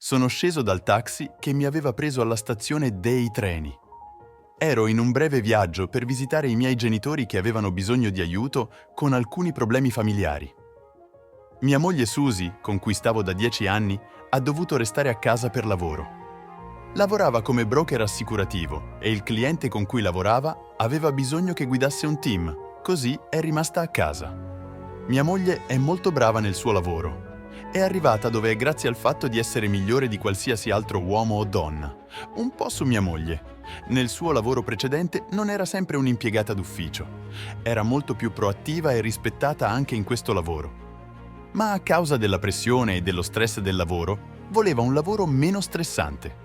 Sono sceso dal taxi che mi aveva preso alla stazione dei treni. Ero in un breve viaggio per visitare i miei genitori che avevano bisogno di aiuto con alcuni problemi familiari. Mia moglie Susie, con cui stavo da 10 anni, ha dovuto restare a casa per lavoro. Lavorava come broker assicurativo e il cliente con cui lavorava aveva bisogno che guidasse un team, così è rimasta a casa. Mia moglie è molto brava nel suo lavoro. È arrivata dove è grazie al fatto di essere migliore di qualsiasi altro uomo o donna. Un po' su mia moglie. Nel suo lavoro precedente non era sempre un'impiegata d'ufficio. Era molto più proattiva e rispettata anche in questo lavoro. Ma a causa della pressione e dello stress del lavoro, voleva un lavoro meno stressante.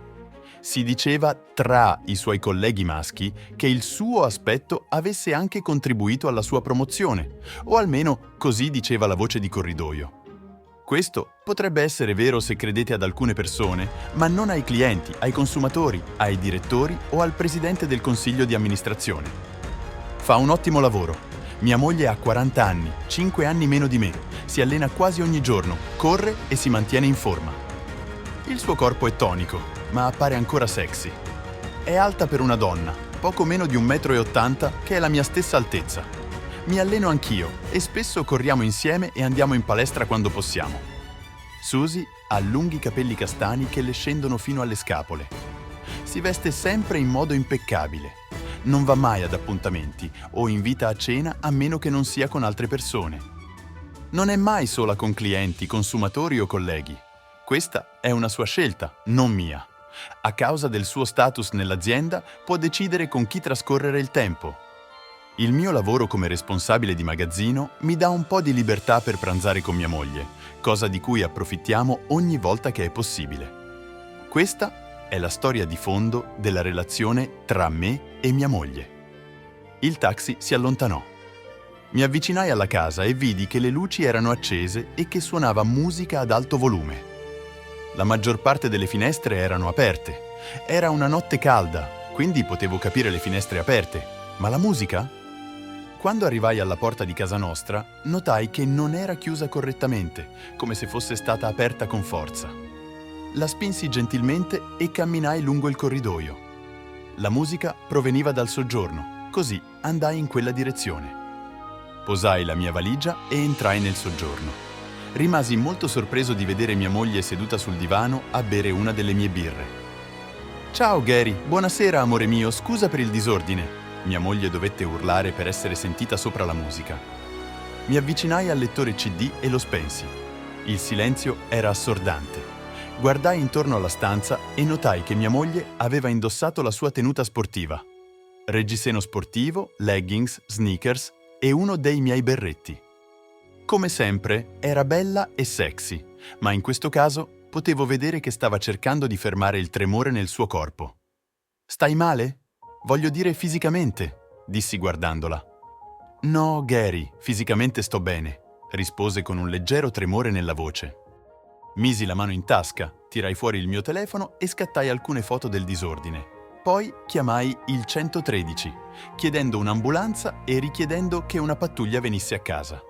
Si diceva tra i suoi colleghi maschi che il suo aspetto avesse anche contribuito alla sua promozione, o almeno così diceva la voce di corridoio. Questo potrebbe essere vero se credete ad alcune persone, ma non ai clienti, ai consumatori, ai direttori o al presidente del consiglio di amministrazione. Fa un ottimo lavoro. Mia moglie ha 40 anni, 5 anni meno di me, si allena quasi ogni giorno, corre e si mantiene in forma. Il suo corpo è tonico, ma appare ancora sexy. È alta per una donna, poco meno di 1,80 m, che è la mia stessa altezza. Mi alleno anch'io e spesso corriamo insieme e andiamo in palestra quando possiamo. Susie ha lunghi capelli castani che le scendono fino alle scapole. Si veste sempre in modo impeccabile. Non va mai ad appuntamenti o invita a cena a meno che non sia con altre persone. Non è mai sola con clienti, consumatori o colleghi. Questa è una sua scelta, non mia. A causa del suo status nell'azienda può decidere con chi trascorrere il tempo. Il mio lavoro come responsabile di magazzino mi dà un po' di libertà per pranzare con mia moglie, cosa di cui approfittiamo ogni volta che è possibile. Questa è la storia di fondo della relazione tra me e mia moglie. Il taxi si allontanò. Mi avvicinai alla casa e vidi che le luci erano accese e che suonava musica ad alto volume. La maggior parte delle finestre erano aperte. Era una notte calda, quindi potevo capire le finestre aperte. Ma la musica? Quando arrivai alla porta di casa nostra, notai che non era chiusa correttamente, come se fosse stata aperta con forza. La spinsi gentilmente e camminai lungo il corridoio. La musica proveniva dal soggiorno, così andai in quella direzione. Posai la mia valigia e entrai nel soggiorno. Rimasi molto sorpreso di vedere mia moglie seduta sul divano a bere una delle mie birre. «Ciao Gary, buonasera amore mio, scusa per il disordine». Mia moglie dovette urlare per essere sentita sopra la musica. Mi avvicinai al lettore CD e lo spensi. Il silenzio era assordante. Guardai intorno alla stanza e notai che mia moglie aveva indossato la sua tenuta sportiva. Reggiseno sportivo, leggings, sneakers e uno dei miei berretti. Come sempre, era bella e sexy, ma in questo caso potevo vedere che stava cercando di fermare il tremore nel suo corpo. «Stai male?» «Voglio dire fisicamente», dissi guardandola. «No, Gary, fisicamente sto bene», rispose con un leggero tremore nella voce. Misi la mano in tasca, tirai fuori il mio telefono e scattai alcune foto del disordine. Poi chiamai il 113, chiedendo un'ambulanza e richiedendo che una pattuglia venisse a casa.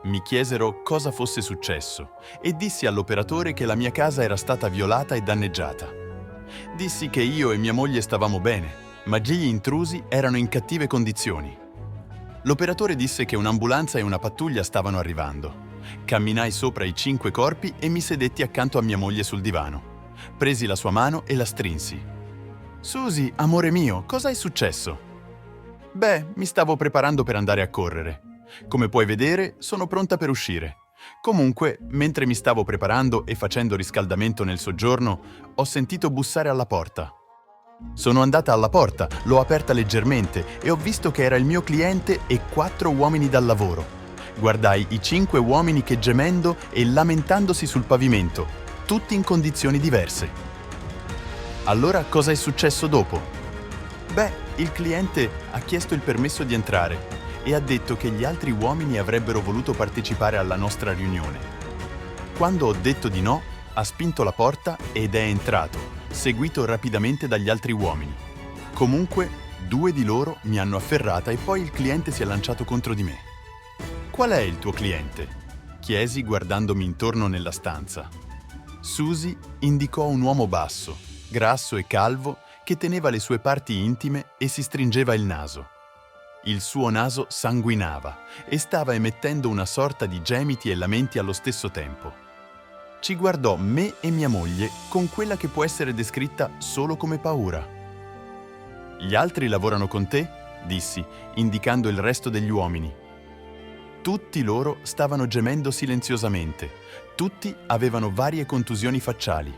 Mi chiesero cosa fosse successo e dissi all'operatore che la mia casa era stata violata e danneggiata. Dissi che io e mia moglie stavamo bene, ma gli intrusi erano in cattive condizioni. L'operatore disse che un'ambulanza e una pattuglia stavano arrivando. Camminai sopra i 5 corpi e mi sedetti accanto a mia moglie sul divano. Presi la sua mano e la strinsi. «Susie, amore mio, cosa è successo?» «Beh, mi stavo preparando per andare a correre. Come puoi vedere, sono pronta per uscire. Comunque, mentre mi stavo preparando e facendo riscaldamento nel soggiorno, ho sentito bussare alla porta. Sono andata alla porta, l'ho aperta leggermente e ho visto che era il mio cliente e 4 uomini dal lavoro. Guardai i 5 uomini che gemendo e lamentandosi sul pavimento, tutti in condizioni diverse. Allora cosa è successo dopo? Beh, il cliente ha chiesto il permesso di entrare e ha detto che gli altri uomini avrebbero voluto partecipare alla nostra riunione. Quando ho detto di no, ha spinto la porta ed è entrato, seguito rapidamente dagli altri uomini. Comunque, 2 di loro mi hanno afferrata e poi il cliente si è lanciato contro di me. «Qual è il tuo cliente?» chiesi guardandomi intorno nella stanza. Susie indicò un uomo basso, grasso e calvo, che teneva le sue parti intime e si stringeva il naso. Il suo naso sanguinava e stava emettendo una sorta di gemiti e lamenti allo stesso tempo. Ci guardò me e mia moglie con quella che può essere descritta solo come paura. «Gli altri lavorano con te?» dissi, indicando il resto degli uomini. Tutti loro stavano gemendo silenziosamente. Tutti avevano varie contusioni facciali.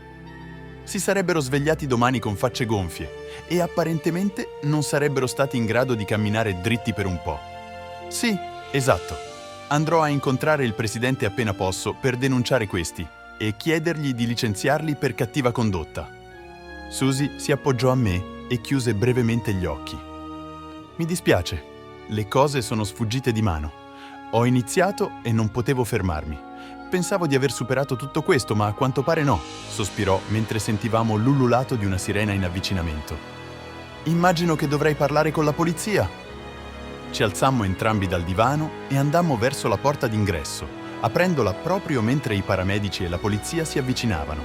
Si sarebbero svegliati domani con facce gonfie e apparentemente non sarebbero stati in grado di camminare dritti per un po'. Sì, esatto. Andrò a incontrare il presidente appena posso per denunciare questi e chiedergli di licenziarli per cattiva condotta. Susie si appoggiò a me e chiuse brevemente gli occhi. Mi dispiace, le cose sono sfuggite di mano. Ho iniziato e non potevo fermarmi. Pensavo di aver superato tutto questo, ma a quanto pare no, sospirò mentre sentivamo l'ululato di una sirena in avvicinamento. Immagino che dovrei parlare con la polizia. Ci alzammo entrambi dal divano e andammo verso la porta d'ingresso, aprendola proprio mentre i paramedici e la polizia si avvicinavano.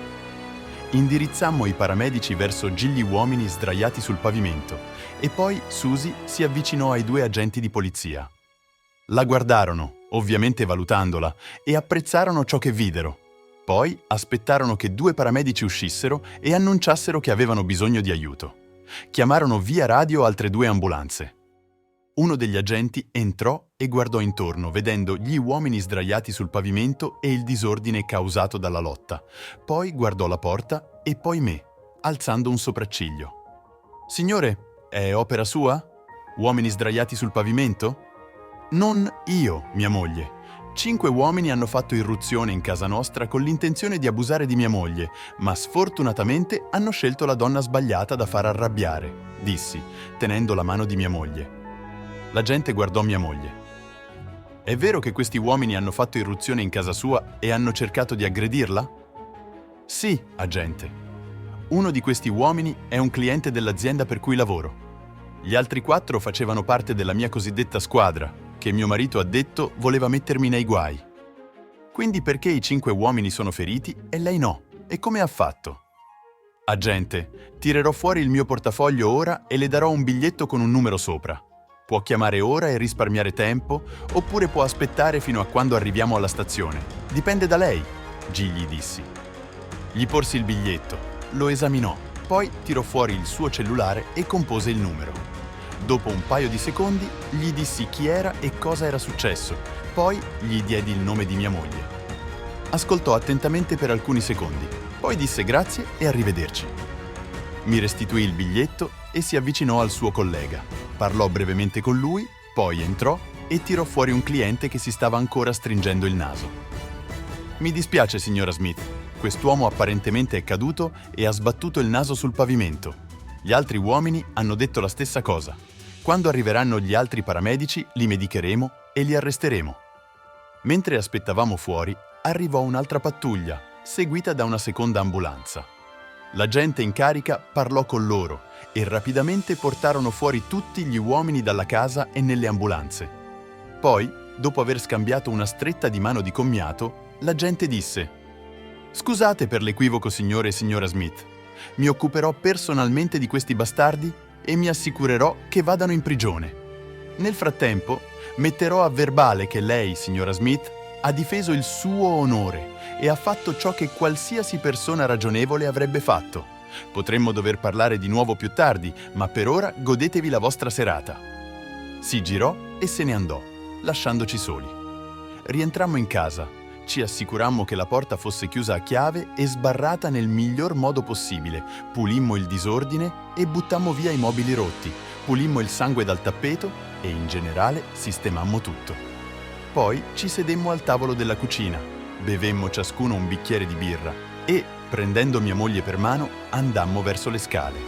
Indirizzammo i paramedici verso gli uomini sdraiati sul pavimento e poi Susie si avvicinò ai 2 agenti di polizia. La guardarono, ovviamente valutandola, e apprezzarono ciò che videro. Poi aspettarono che 2 paramedici uscissero e annunciassero che avevano bisogno di aiuto. Chiamarono via radio altre 2 ambulanze. Uno degli agenti entrò e guardò intorno, vedendo gli uomini sdraiati sul pavimento e il disordine causato dalla lotta. Poi guardò la porta e poi me, alzando un sopracciglio. «Signore, è opera sua? Uomini sdraiati sul pavimento?» «Non io, mia moglie. 5 uomini hanno fatto irruzione in casa nostra con l'intenzione di abusare di mia moglie, ma sfortunatamente hanno scelto la donna sbagliata da far arrabbiare», dissi, tenendo la mano di mia moglie. L'agente guardò mia moglie. «È vero che questi uomini hanno fatto irruzione in casa sua e hanno cercato di aggredirla?» «Sì, agente. Uno di questi uomini è un cliente dell'azienda per cui lavoro. Gli altri 4 facevano parte della mia cosiddetta squadra, che mio marito ha detto voleva mettermi nei guai. Quindi perché i 5 uomini sono feriti e lei no? E come ha fatto?» «Agente, tirerò fuori il mio portafoglio ora e le darò un biglietto con un numero sopra. Può chiamare ora e risparmiare tempo, oppure può aspettare fino a quando arriviamo alla stazione. Dipende da lei», gli dissi. Gli porsi il biglietto, lo esaminò, poi tirò fuori il suo cellulare e compose il numero. Dopo un paio di secondi gli dissi chi era e cosa era successo, poi gli diedi il nome di mia moglie. Ascoltò attentamente per alcuni secondi, poi disse grazie e arrivederci. Mi restituì il biglietto e si avvicinò al suo collega. Parlò brevemente con lui, poi entrò e tirò fuori un cliente che si stava ancora stringendo il naso. «Mi dispiace, signora Smith. Quest'uomo apparentemente è caduto e ha sbattuto il naso sul pavimento. Gli altri uomini hanno detto la stessa cosa. Quando arriveranno gli altri paramedici, li medicheremo e li arresteremo». Mentre aspettavamo fuori, arrivò un'altra pattuglia, seguita da una seconda ambulanza. L'agente in carica parlò con loro e rapidamente portarono fuori tutti gli uomini dalla casa e nelle ambulanze. Poi, dopo aver scambiato una stretta di mano di commiato, l'agente disse: «Scusate per l'equivoco, signore e signora Smith. Mi occuperò personalmente di questi bastardi e mi assicurerò che vadano in prigione. Nel frattempo, metterò a verbale che lei, signora Smith, ha difeso il suo onore e ha fatto ciò che qualsiasi persona ragionevole avrebbe fatto. Potremmo dover parlare di nuovo più tardi, ma per ora godetevi la vostra serata». Si girò e se ne andò, lasciandoci soli. Rientrammo in casa, ci assicurammo che la porta fosse chiusa a chiave e sbarrata nel miglior modo possibile, pulimmo il disordine e buttammo via i mobili rotti, pulimmo il sangue dal tappeto e in generale sistemammo tutto. Poi ci sedemmo al tavolo della cucina, bevemmo ciascuno un bicchiere di birra e, prendendo mia moglie per mano, andammo verso le scale.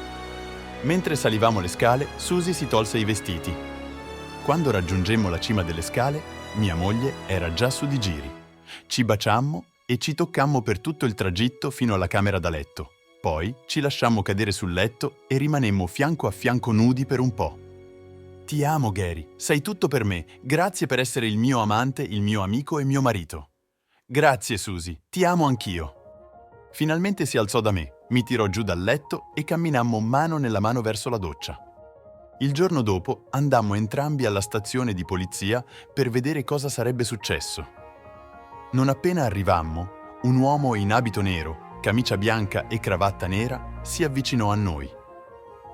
Mentre salivamo le scale, Susie si tolse i vestiti. Quando raggiungemmo la cima delle scale, mia moglie era già su di giri. Ci baciammo e ci toccammo per tutto il tragitto fino alla camera da letto. Poi ci lasciammo cadere sul letto e rimanemmo fianco a fianco nudi per un po'. «Ti amo, Gary. Sei tutto per me. Grazie per essere il mio amante, il mio amico e mio marito». «Grazie, Susie. Ti amo anch'io». Finalmente si alzò da me, mi tirò giù dal letto e camminammo mano nella mano verso la doccia. Il giorno dopo andammo entrambi alla stazione di polizia per vedere cosa sarebbe successo. Non appena arrivammo, un uomo in abito nero, camicia bianca e cravatta nera si avvicinò a noi.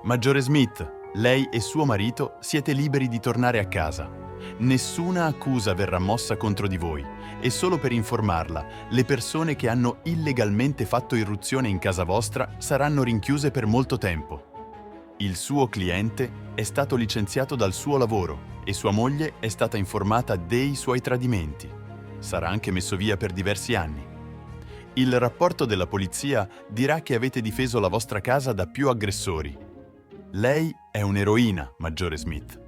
Maggiore Smith, lei e suo marito siete liberi di tornare a casa. Nessuna accusa verrà mossa contro di voi e solo per informarla, le persone che hanno illegalmente fatto irruzione in casa vostra saranno rinchiuse per molto tempo. Il suo cliente è stato licenziato dal suo lavoro e sua moglie è stata informata dei suoi tradimenti. Sarà anche messo via per diversi anni. Il rapporto della polizia dirà che avete difeso la vostra casa da più aggressori. Lei è un'eroina, Maggiore Smith.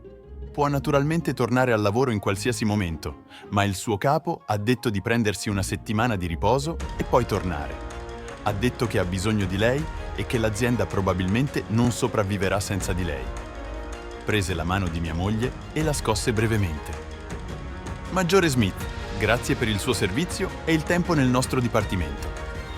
Può naturalmente tornare al lavoro in qualsiasi momento, ma il suo capo ha detto di prendersi una settimana di riposo e poi tornare. Ha detto che ha bisogno di lei e che l'azienda probabilmente non sopravviverà senza di lei. Prese la mano di mia moglie e la scosse brevemente. Maggiore Smith, grazie per il suo servizio e il tempo nel nostro dipartimento.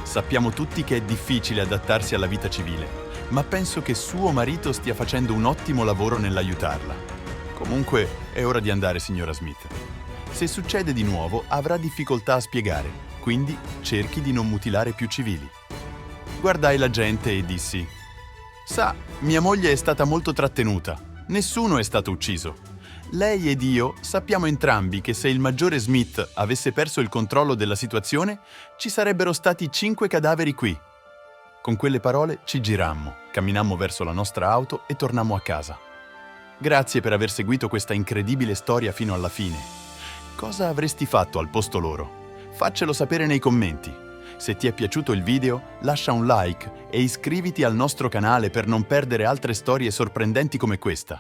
Sappiamo tutti che è difficile adattarsi alla vita civile, ma penso che suo marito stia facendo un ottimo lavoro nell'aiutarla. Comunque, è ora di andare, signora Smith. Se succede di nuovo, avrà difficoltà a spiegare, quindi cerchi di non mutilare più civili. Guardai la gente e dissi: «Sa, mia moglie è stata molto trattenuta. Nessuno è stato ucciso. Lei ed io sappiamo entrambi che se il maggiore Smith avesse perso il controllo della situazione, ci sarebbero stati 5 cadaveri qui». Con quelle parole ci girammo, camminammo verso la nostra auto e tornammo a casa. Grazie per aver seguito questa incredibile storia fino alla fine. Cosa avresti fatto al posto loro? Faccelo sapere nei commenti. Se ti è piaciuto il video, lascia un like e iscriviti al nostro canale per non perdere altre storie sorprendenti come questa.